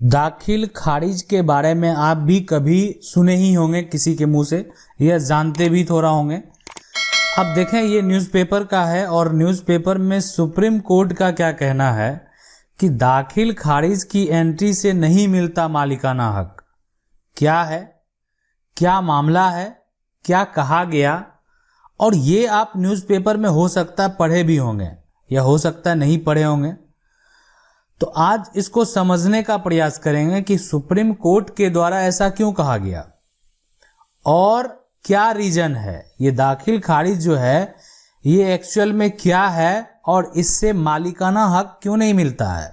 दाखिल खारिज के बारे में आप भी कभी सुने ही होंगे किसी के मुंह से, या जानते भी थोड़ा होंगे। अब देखें, ये न्यूज़पेपर का है और न्यूज़पेपर में सुप्रीम कोर्ट का क्या कहना है कि दाखिल खारिज की एंट्री से नहीं मिलता मालिकाना हक। क्या है, क्या मामला है, क्या कहा गया, और ये आप न्यूज़पेपर में हो सकता है पढ़े भी होंगे या हो सकता है नहीं पढ़े होंगे। तो आज इसको समझने का प्रयास करेंगे कि सुप्रीम कोर्ट के द्वारा ऐसा क्यों कहा गया और क्या रीजन है। ये दाखिल खारिज जो है ये एक्चुअल में क्या है और इससे मालिकाना हक क्यों नहीं मिलता है।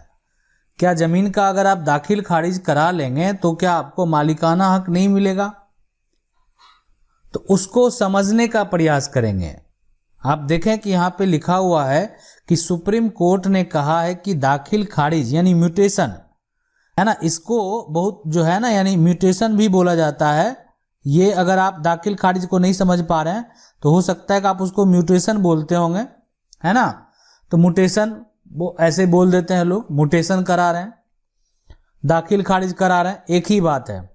क्या जमीन का अगर आप दाखिल खारिज करा लेंगे तो क्या आपको मालिकाना हक नहीं मिलेगा? तो उसको समझने का प्रयास करेंगे। आप देखें कि यहाँ पे लिखा हुआ है कि सुप्रीम कोर्ट ने कहा है कि दाखिल खारिज यानी म्यूटेशन है ना, इसको बहुत जो है ना यानी म्यूटेशन भी बोला जाता है। ये अगर आप दाखिल खारिज को नहीं समझ पा रहे हैं तो हो सकता है कि आप उसको म्यूटेशन बोलते होंगे, है ना। तो म्यूटेशन वो ऐसे बोल देते हैं लोग, म्यूटेशन करा रहे हैं, दाखिल खारिज करा रहे हैं, एक ही बात है,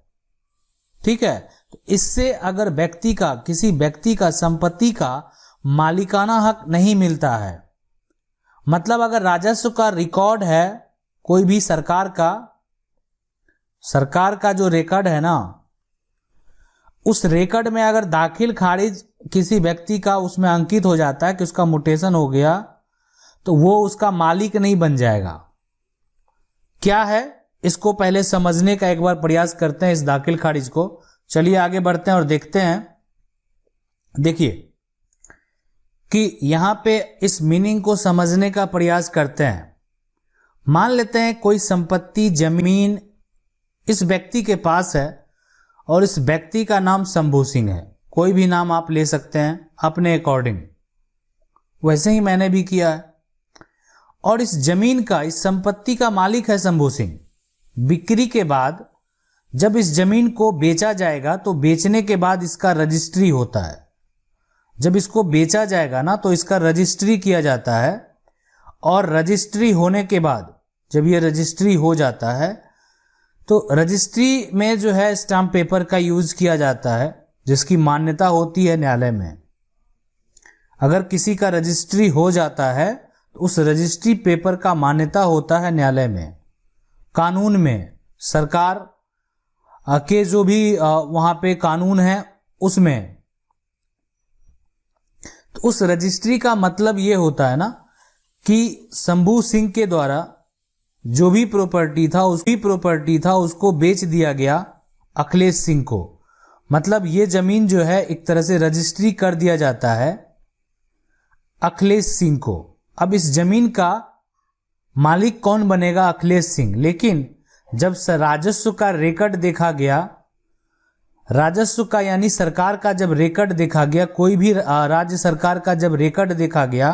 ठीक है। तो इससे अगर व्यक्ति का, किसी व्यक्ति का संपत्ति का मालिकाना हक नहीं मिलता है, मतलब अगर राजस्व का रिकॉर्ड है कोई भी सरकार का जो रिकॉर्ड है ना, उस रिकॉर्ड में अगर दाखिल खारिज किसी व्यक्ति का उसमें अंकित हो जाता है कि उसका म्यूटेशन हो गया, तो वो उसका मालिक नहीं बन जाएगा। क्या है, इसको पहले समझने का एक बार प्रयास करते हैं इस दाखिल खारिज को। चलिए आगे बढ़ते हैं और देखते हैं। देखिए कि यहां पे इस मीनिंग को समझने का प्रयास करते हैं। मान लेते हैं कोई संपत्ति, जमीन इस व्यक्ति के पास है और इस व्यक्ति का नाम शंभू सिंह है। कोई भी नाम आप ले सकते हैं अपने अकॉर्डिंग, वैसे ही मैंने भी किया है। और इस जमीन का, इस संपत्ति का मालिक है शंभू सिंह। बिक्री के बाद जब इस जमीन को बेचा जाएगा तो बेचने के बाद इसका रजिस्ट्री होता है। जब इसको बेचा जाएगा ना तो इसका रजिस्ट्री किया जाता है, और रजिस्ट्री होने के बाद जब ये रजिस्ट्री हो जाता है तो रजिस्ट्री में जो है स्टाम्प पेपर का यूज किया जाता है जिसकी मान्यता होती है न्यायालय में। अगर किसी का रजिस्ट्री हो जाता है तो उस रजिस्ट्री पेपर का मान्यता होता है न्यायालय में, कानून में, सरकार के जो भी वहां पे कानून है उसमें। तो उस रजिस्ट्री का मतलब ये होता है ना कि शंभू सिंह के द्वारा जो भी प्रॉपर्टी था उसको बेच दिया गया अखिलेश सिंह को। मतलब ये जमीन जो है एक तरह से रजिस्ट्री कर दिया जाता है अखिलेश सिंह को। अब इस जमीन का मालिक कौन बनेगा? अखिलेश सिंह। लेकिन जब राजस्व का रिकॉर्ड देखा गया, राजस्व का यानी सरकार का जब रिकॉर्ड देखा गया, कोई भी राज्य सरकार का जब रिकॉर्ड देखा गया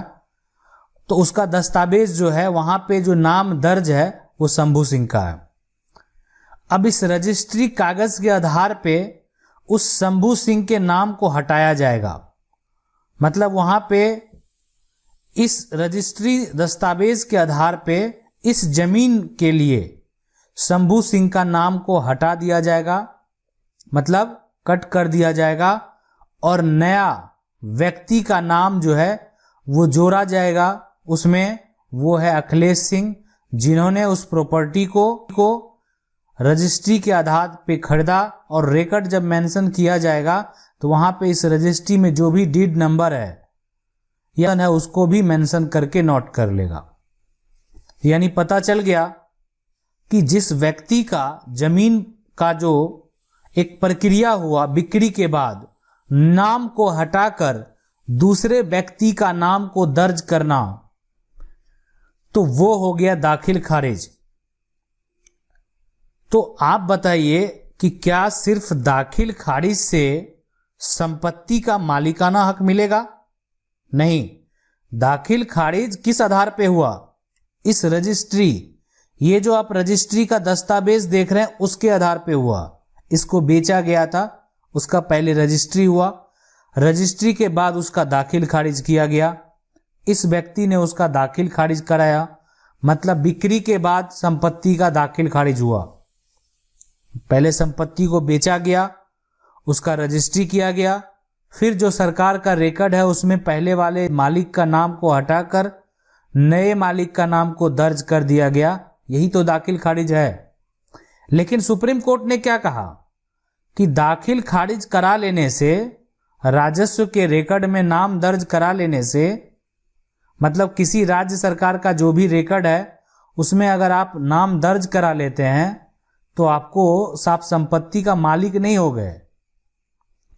तो उसका दस्तावेज जो है वहां पे जो नाम दर्ज है वो शंभू सिंह का है। अब इस रजिस्ट्री कागज के आधार पे उस शंभू सिंह के नाम को हटाया जाएगा। मतलब वहां पे इस रजिस्ट्री दस्तावेज के आधार पे इस जमीन के लिए शंभू सिंह का नाम को हटा दिया जाएगा, मतलब कट कर दिया जाएगा, और नया व्यक्ति का नाम जो है वो जोड़ा जाएगा उसमें। वो है अखिलेश सिंह, जिन्होंने उस प्रॉपर्टी को रजिस्ट्री के आधार पे खरीदा। और रिकॉर्ड जब मेंशन किया जाएगा तो वहां पे इस रजिस्ट्री में जो भी डीड नंबर है या उसको भी मेंशन करके नोट कर लेगा। यानी पता चल गया कि जिस व्यक्ति का जमीन का जो एक प्रक्रिया हुआ बिक्री के बाद, नाम को हटाकर दूसरे व्यक्ति का नाम को दर्ज करना, तो वो हो गया दाखिल खारिज। तो आप बताइए कि क्या सिर्फ दाखिल खारिज से संपत्ति का मालिकाना हक मिलेगा? नहीं। दाखिल खारिज किस आधार पे हुआ? इस रजिस्ट्री, ये जो आप रजिस्ट्री का दस्तावेज देख रहे हैं उसके आधार पे हुआ। इसको बेचा गया था, उसका पहले रजिस्ट्री हुआ, रजिस्ट्री के बाद उसका दाखिल खारिज किया गया। इस व्यक्ति ने उसका दाखिल खारिज कराया, मतलब बिक्री के बाद संपत्ति का दाखिल खारिज हुआ। पहले संपत्ति को बेचा गया, उसका रजिस्ट्री किया गया, फिर जो सरकार का रिकॉर्ड है उसमें पहले वाले मालिक का नाम को हटाकर नए मालिक का नाम को दर्ज कर दिया गया। यही तो दाखिल खारिज है। लेकिन सुप्रीम कोर्ट ने क्या कहा कि दाखिल खारिज करा लेने से, राजस्व के रिकॉर्ड में नाम दर्ज करा लेने से, मतलब किसी राज्य सरकार का जो भी रिकॉर्ड है उसमें अगर आप नाम दर्ज करा लेते हैं तो आपको साफ संपत्ति का मालिक नहीं हो गए।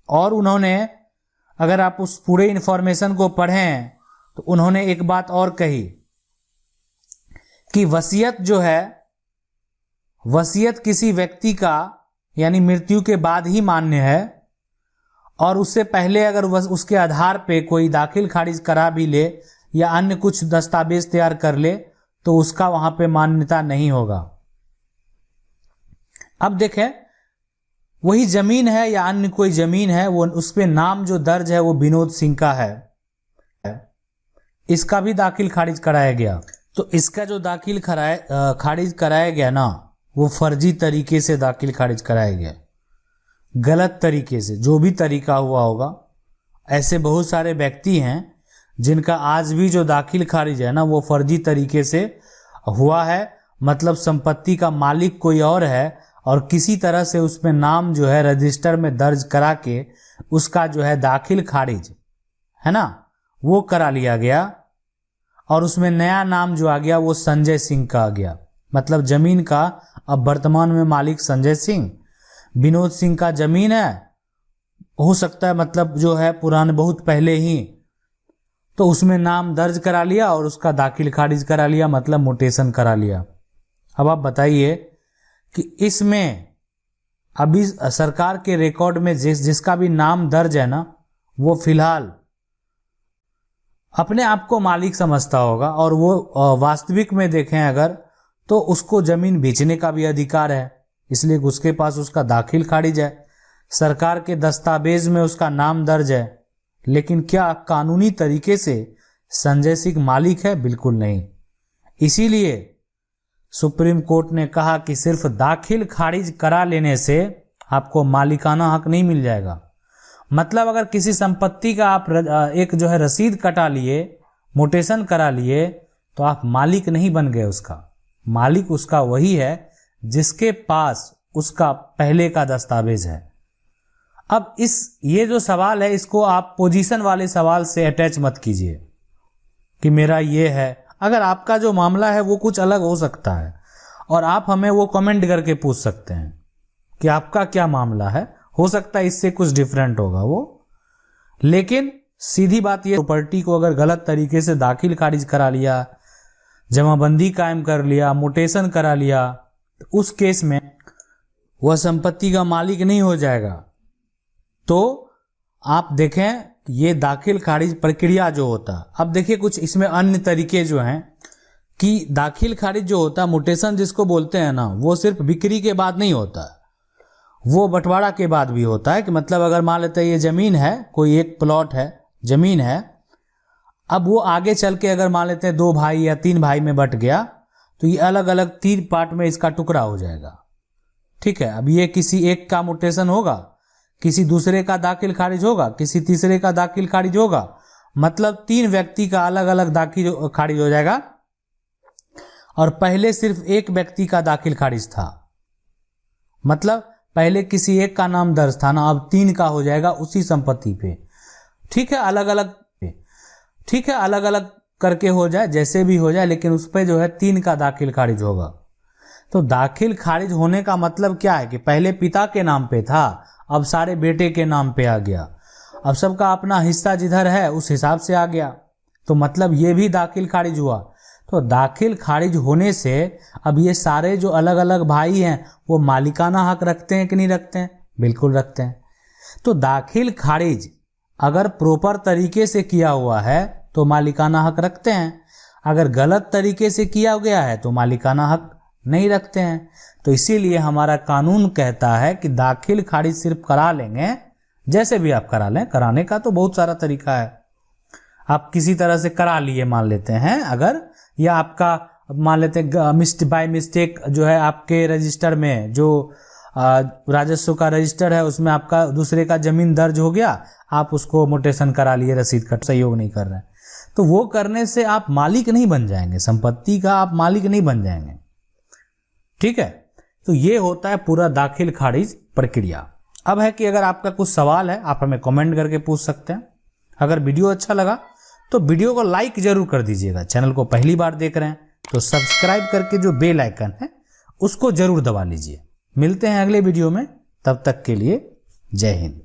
और उन्होंने, अगर आप उस पूरे इंफॉर्मेशन को पढ़ें तो उन्होंने एक बात और कही कि वसीयत जो है, वसीयत किसी व्यक्ति का यानी मृत्यु के बाद ही मान्य है, और उससे पहले अगर उसके आधार पे कोई दाखिल खारिज करा भी ले या अन्य कुछ दस्तावेज तैयार कर ले तो उसका वहां पे मान्यता नहीं होगा। अब देखें, वही जमीन है या अन्य कोई जमीन है, वो उस पे नाम जो दर्ज है वो विनोद सिंह का है, इसका भी दाखिल खारिज कराया गया। तो इसका जो दाखिल खारिज कराया गया ना, वो फर्जी तरीके से दाखिल खारिज कराया गया, गलत तरीके से। जो भी तरीका हुआ होगा, ऐसे बहुत सारे व्यक्ति हैं जिनका आज भी जो दाखिल खारिज है ना वो फर्जी तरीके से हुआ है। मतलब संपत्ति का मालिक कोई और है और किसी तरह से उसमें नाम जो है रजिस्टर में दर्ज करा के उसका जो है दाखिल खारिज है ना वो करा लिया गया, और उसमें नया नाम जो आ गया वो संजय सिंह का आ गया। मतलब जमीन का अब वर्तमान में मालिक संजय सिंह, विनोद सिंह का जमीन है, हो सकता है मतलब जो है पुराने बहुत पहले ही, तो उसमें नाम दर्ज करा लिया और उसका दाखिल खारिज करा लिया, मतलब मोटेशन करा लिया। अब आप बताइए कि इसमें अभी सरकार के रिकॉर्ड में जिसका भी नाम दर्ज है ना वो फिलहाल अपने आप को मालिक समझता होगा, और वो वास्तविक में देखें अगर तो उसको जमीन बेचने का भी अधिकार है, इसलिए उसके पास उसका दाखिल खारिज है, सरकार के दस्तावेज में उसका नाम दर्ज है। लेकिन क्या कानूनी तरीके से संजय सिंह मालिक है? बिल्कुल नहीं। इसीलिए सुप्रीम कोर्ट ने कहा कि सिर्फ दाखिल खारिज करा लेने से आपको मालिकाना हक नहीं मिल जाएगा। मतलब अगर किसी संपत्ति का आप एक जो है रसीद कटा लिए, मोटेशन करा लिए, तो आप मालिक नहीं बन गए उसका। मालिक उसका वही है जिसके पास उसका पहले का दस्तावेज है। अब ये जो सवाल है इसको आप पोजीशन वाले सवाल से अटैच मत कीजिए कि मेरा ये है। अगर आपका जो मामला है वो कुछ अलग हो सकता है और आप हमें वो कमेंट करके पूछ सकते हैं कि आपका क्या मामला है, हो सकता है इससे कुछ डिफरेंट होगा वो। लेकिन सीधी बात ये, प्रॉपर्टी को अगर गलत तरीके से दाखिल खारिज करा लिया, जमाबंदी कायम कर लिया, मोटेशन करा लिया, तो उस केस में वह संपत्ति का मालिक नहीं हो जाएगा। तो आप देखें ये दाखिल खारिज प्रक्रिया जो होता, अब देखिए कुछ इसमें अन्य तरीके जो हैं कि दाखिल खारिज जो होता, मोटेशन जिसको बोलते हैं ना, वो सिर्फ बिक्री के बाद नहीं होता, वो बंटवारा के बाद भी होता है। कि मतलब अगर मान लेते हैं ये जमीन है, कोई एक प्लॉट है, जमीन है, अब वो आगे चल के अगर मान लेते हैं 2 भाई या 3 भाई में बट गया तो ये अलग अलग 3 पार्ट में इसका टुकड़ा हो जाएगा। ठीक है, अब ये किसी एक का मोटेशन होगा, किसी दूसरे का दाखिल खारिज होगा, किसी तीसरे का दाखिल खारिज होगा, मतलब 3 व्यक्ति का अलग अलग दाखिल खारिज हो जाएगा। और पहले सिर्फ एक व्यक्ति का दाखिल खारिज था, मतलब पहले किसी एक का नाम दर्ज था ना, अब 3 का हो जाएगा उसी संपत्ति पे। ठीक है, अलग अलग करके हो जाए, जैसे भी हो जाए, लेकिन उस पे जो है 3 का दाखिल खारिज होगा। तो दाखिल खारिज होने का मतलब क्या है कि पहले पिता के नाम पे था, अब सारे बेटे के नाम पे आ गया, अब सबका अपना हिस्सा जिधर है उस हिसाब से आ गया, तो मतलब ये भी दाखिल खारिज हुआ। तो दाखिल खारिज होने से अब ये सारे जो अलग अलग भाई हैं वो मालिकाना हक रखते हैं कि नहीं रखते हैं? बिल्कुल रखते हैं। तो दाखिल खारिज अगर प्रॉपर तरीके से किया हुआ है तो मालिकाना हक रखते हैं, अगर गलत तरीके से किया गया है तो मालिकाना हक नहीं रखते हैं। तो इसीलिए हमारा कानून कहता है कि दाखिल खारिज सिर्फ करा लेंगे, जैसे भी आप करा लें, कराने का तो बहुत सारा तरीका है। आप किसी तरह से करा लिए मान लेते हैं अगर, या आपका मान लेते हैं बाय मिस्टेक जो है आपके रजिस्टर में जो राजस्व का रजिस्टर है, उसमें आपका दूसरे का जमीन दर्ज हो गया, आप उसको मोटेशन करा लिए, रसीद का सहयोग नहीं कर रहे हैं, तो वो करने से आप मालिक नहीं बन जाएंगे, संपत्ति का आप मालिक नहीं बन जाएंगे। ठीक है, तो ये होता है पूरा दाखिल खारिज प्रक्रिया। अब है कि अगर आपका कुछ सवाल है आप हमें कमेंट करके पूछ सकते हैं। अगर वीडियो अच्छा लगा तो वीडियो को लाइक जरूर कर दीजिएगा। चैनल को पहली बार देख रहे हैं तो सब्सक्राइब करके जो बेल आइकन है उसको जरूर दबा लीजिए। मिलते हैं अगले वीडियो में, तब तक के लिए जय हिंद।